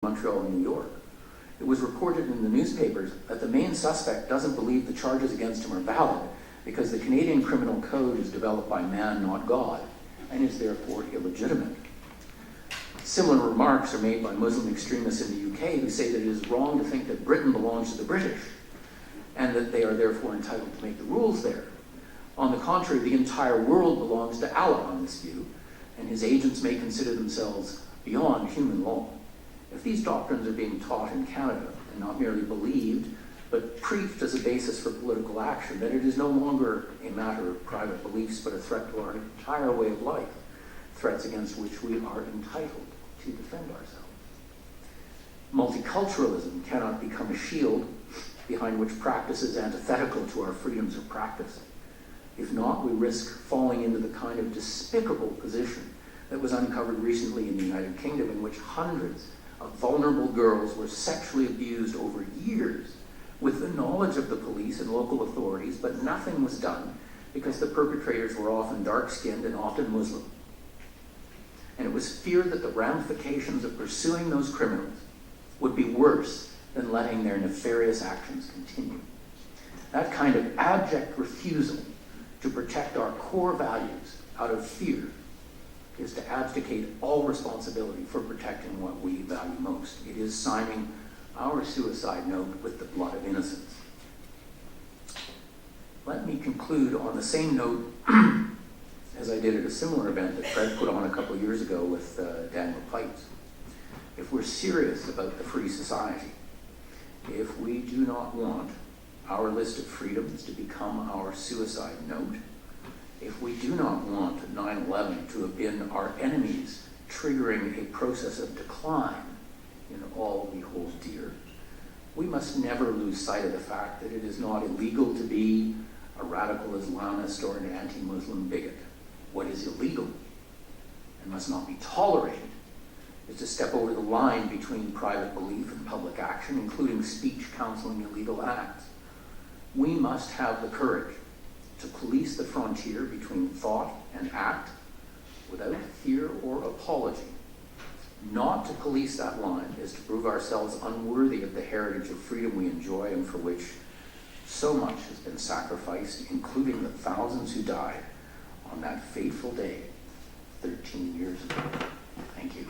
Montreal and New York. It was reported in the newspapers that the main suspect doesn't believe the charges against him are valid because the Canadian Criminal Code is developed by man, not God, and is therefore illegitimate. Similar remarks are made by Muslim extremists in the UK who say that it is wrong to think that Britain belongs to the British and that they are therefore entitled to make the rules there. On the contrary, the entire world belongs to Allah on this view, and his agents may consider themselves beyond human law. If these doctrines are being taught in Canada and not merely believed, but preached as a basis for political action, then it is no longer a matter of private beliefs, but a threat to our entire way of life, threats against which we are entitled to defend ourselves. Multiculturalism cannot become a shield behind which practice is antithetical to our freedoms of practice. If not, we risk falling into the kind of despicable position that was uncovered recently in the United Kingdom, in which hundreds of vulnerable girls were sexually abused over years with the knowledge of the police and local authorities, but nothing was done because the perpetrators were often dark-skinned and often Muslim. And it was feared that the ramifications of pursuing those criminals would be worse than letting their nefarious actions continue. That kind of abject refusal to protect our core values out of fear is to abdicate all responsibility for protecting what we value most. It is signing our suicide note with the blood of innocence. Let me conclude on the same note as I did at a similar event that Fred put on a couple of years ago with Daniel Pipes. If we're serious about the free society, if we do not want our list of freedoms to become our suicide note, if we do not want 9/11 to have been our enemies triggering a process of decline in all we hold dear, we must never lose sight of the fact that it is not illegal to be a radical Islamist or an anti-Muslim bigot. What is illegal and must not be tolerated is to step over the line between private belief and public action, including speech counseling illegal acts. We must have the courage to police the frontier between thought and act without fear or apology. Not to police that line is to prove ourselves unworthy of the heritage of freedom we enjoy and for which so much has been sacrificed, including the thousands who died on that fateful day 13 years ago. Thank you.